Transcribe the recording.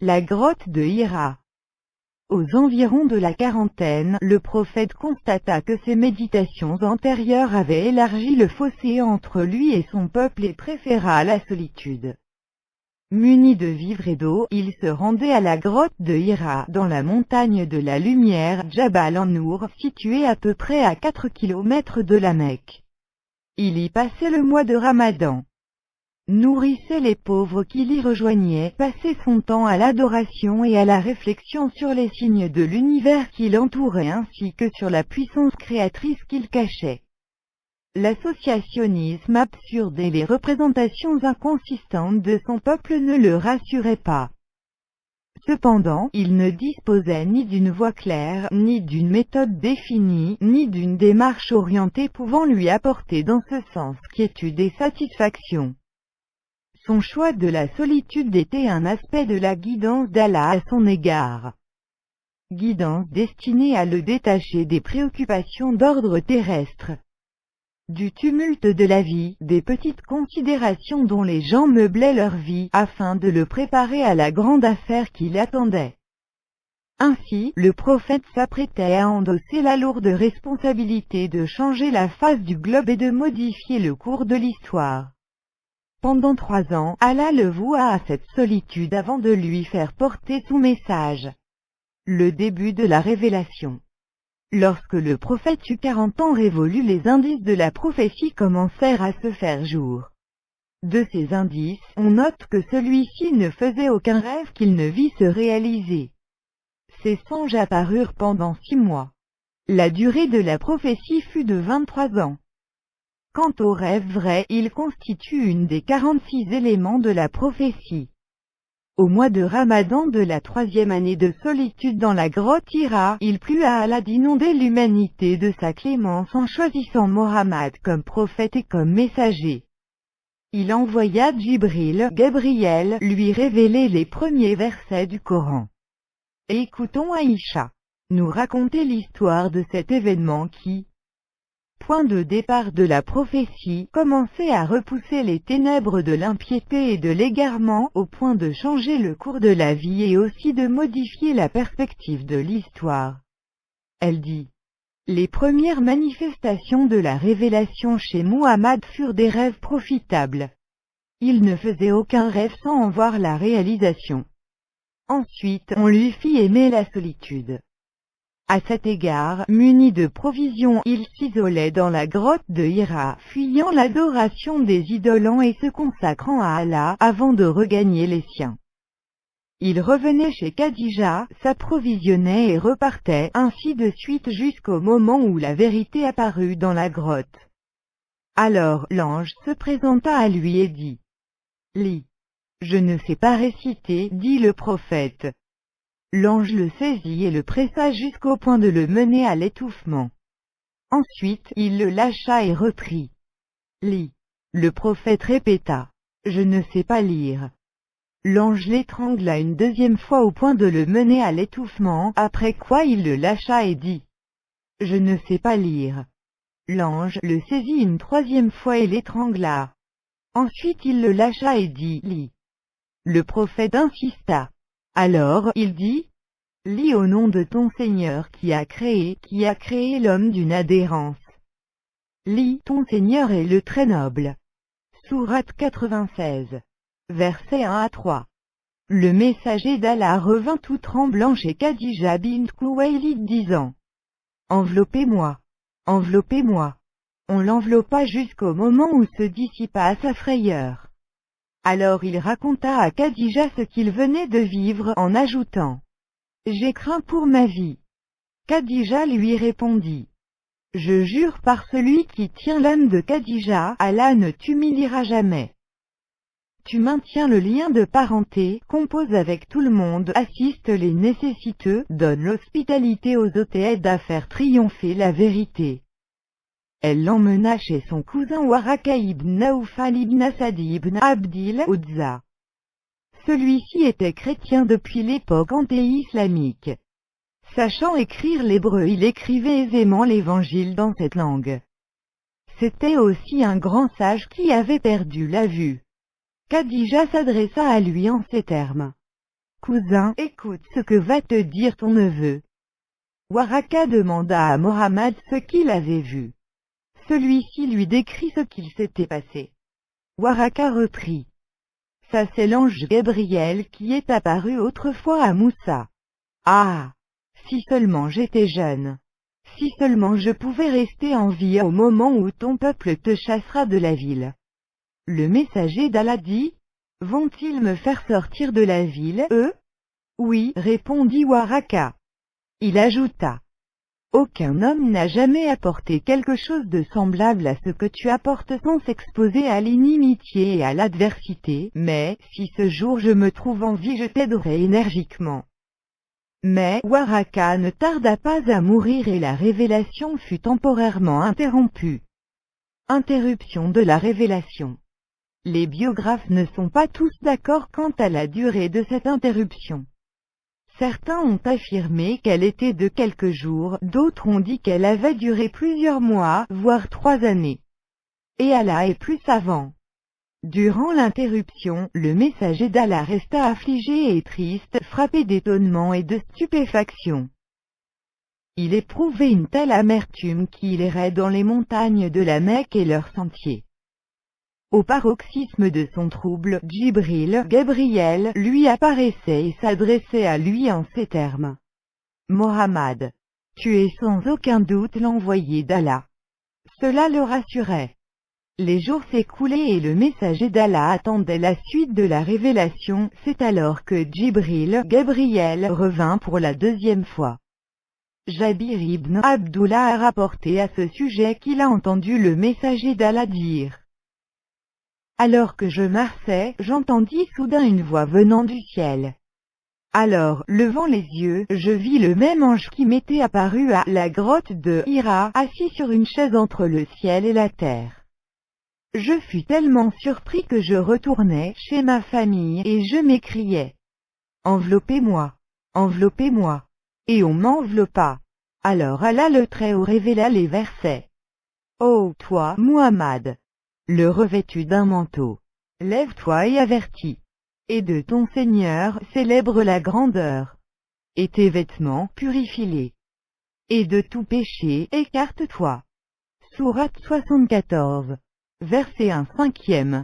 La grotte de Hira. Aux environs de la quarantaine, le prophète constata que ses méditations antérieures avaient élargi le fossé entre lui et son peuple et préféra la solitude. Muni de vivres et d'eau, il se rendait à la grotte de Hira, dans la montagne de la lumière, Jabal an-Nour, située à peu près à 4 km de la Mecque. Il y passait le mois de Ramadan. Nourrissait les pauvres qui l'y rejoignaient, passait son temps à l'adoration et à la réflexion sur les signes de l'univers qui l'entourait ainsi que sur la puissance créatrice qu'il cachait. L'associationnisme absurde et les représentations inconsistantes de son peuple ne le rassuraient pas. Cependant, il ne disposait ni d'une voie claire, ni d'une méthode définie, ni d'une démarche orientée pouvant lui apporter dans ce sens quiétude et satisfaction. Son choix de la solitude était un aspect de la guidance d'Allah à son égard. Guidance destinée à le détacher des préoccupations d'ordre terrestre, du tumulte de la vie, des petites considérations dont les gens meublaient leur vie, afin de le préparer à la grande affaire qui l'attendait. Ainsi, le prophète s'apprêtait à endosser la lourde responsabilité de changer la face du globe et de modifier le cours de l'histoire. Pendant 3 ans, Allah le voua à cette solitude avant de lui faire porter son message. Le début de la révélation. Lorsque le prophète eut 40 ans révolus, les indices de la prophétie commencèrent à se faire jour. De ces indices, on note que celui-ci ne faisait aucun rêve qu'il ne vit se réaliser. Ces songes apparurent pendant 6 mois. La durée de la prophétie fut de 23 ans. Quant au rêve vrai, il constitue une des 46 éléments de la prophétie. Au mois de Ramadan de la 3e année de solitude dans la grotte Hira, il plut à Allah d'inonder l'humanité de sa clémence en choisissant Mohammed comme prophète et comme messager. Il envoya Gabriel, lui révéler les premiers versets du Coran. Écoutons Aïcha nous raconter l'histoire de cet événement qui, point de départ de la prophétie, commençait à repousser les ténèbres de l'impiété et de l'égarement, au point de changer le cours de la vie et aussi de modifier la perspective de l'histoire. Elle dit: les premières manifestations de la révélation chez Muhammad furent des rêves profitables. Il ne faisait aucun rêve sans en voir la réalisation. Ensuite, on lui fit aimer la solitude. À cet égard, muni de provisions, il s'isolait dans la grotte de Hira, fuyant l'adoration des idolants et se consacrant à Allah, avant de regagner les siens. Il revenait chez Khadija, s'approvisionnait et repartait, ainsi de suite jusqu'au moment où la vérité apparut dans la grotte. Alors, l'ange se présenta à lui et dit: lis. Je ne sais pas réciter, dit le prophète. L'ange le saisit et le pressa jusqu'au point de le mener à l'étouffement. Ensuite, il le lâcha et reprit. Lis. Le prophète répéta: je ne sais pas lire. L'ange l'étrangla une 2e fois au point de le mener à l'étouffement, après quoi il le lâcha et dit: je ne sais pas lire. L'ange le saisit une 3e fois et l'étrangla. Ensuite il le lâcha et dit: lis. Le prophète insista. Alors, il dit: lis au nom de ton Seigneur qui a créé l'homme d'une adhérence. Lis, ton Seigneur est le très noble. Sourate 96. Versets 1 à 3. Le messager d'Allah revint tout tremblant chez Khadija bint Khuwaylid disant: enveloppez-moi. Enveloppez-moi. On l'enveloppa jusqu'au moment où se dissipa sa frayeur. Alors il raconta à Khadija ce qu'il venait de vivre en ajoutant: j'ai craint pour ma vie. Khadija lui répondit: je jure par celui qui tient l'âme de Khadija, Allah ne t'humiliera jamais. Tu maintiens le lien de parenté, composes avec tout le monde, assistes les nécessiteux, donnes l'hospitalité aux hôtes et aides à faire triompher la vérité. Elle l'emmena chez son cousin Waraka ibn Naufal ibn Asad ibn Abdil Uzza. Celui-ci était chrétien depuis l'époque anté-islamique. Sachant écrire l'hébreu, il écrivait aisément l'évangile dans cette langue. C'était aussi un grand sage qui avait perdu la vue. Khadija s'adressa à lui en ces termes: Cousin, écoute ce que va te dire ton neveu. Waraka demanda à Mohammed ce qu'il avait vu. Celui-ci lui décrit ce qu'il s'était passé. Waraka reprit. Ça c'est l'ange Gabriel qui est apparu autrefois à Moussa. Ah! Si seulement j'étais jeune. Si seulement je pouvais rester en vie au moment où ton peuple te chassera de la ville. Le messager d'Allah dit, vont-ils me faire sortir de la ville, eux? Oui, répondit Waraka. Il ajouta. Aucun homme n'a jamais apporté quelque chose de semblable à ce que tu apportes sans s'exposer à l'inimitié et à l'adversité, mais, si ce jour je me trouve en vie je t'aiderai énergiquement. Mais, Waraka ne tarda pas à mourir et la révélation fut temporairement interrompue. Interruption de la révélation. Les biographes ne sont pas tous d'accord quant à la durée de cette interruption. Certains ont affirmé qu'elle était de quelques jours, d'autres ont dit qu'elle avait duré plusieurs mois, voire 3 années. Et Allah est plus savant. Durant l'interruption, le messager d'Allah resta affligé et triste, frappé d'étonnement et de stupéfaction. Il éprouvait une telle amertume qu'il errait dans les montagnes de la Mecque et leurs sentiers. Au paroxysme de son trouble, Gabriel, lui apparaissait et s'adressait à lui en ces termes. Mohammed, tu es sans aucun doute l'envoyé d'Allah. Cela le rassurait. Les jours s'écoulaient et le messager d'Allah attendait la suite de la révélation, c'est alors que Gabriel, revint pour la 2e fois. Jabir ibn Abdullah a rapporté à ce sujet qu'il a entendu le messager d'Allah dire. Alors que je marchais, j'entendis soudain une voix venant du ciel. Alors, levant les yeux, je vis le même ange qui m'était apparu à la grotte de Hira, assis sur une chaise entre le ciel et la terre. Je fus tellement surpris que je retournai chez ma famille et je m'écriai. Enveloppez-moi, enveloppez-moi. Et on m'enveloppa. Alors Allah le Très-Haut révéla les versets. Ô toi, Muhammad, le revêtu d'un manteau, lève-toi et avertis. Et de ton Seigneur, célèbre la grandeur. Et tes vêtements, purifie-les. Et de tout péché, écarte-toi. Sourate 74. Verset 1/5.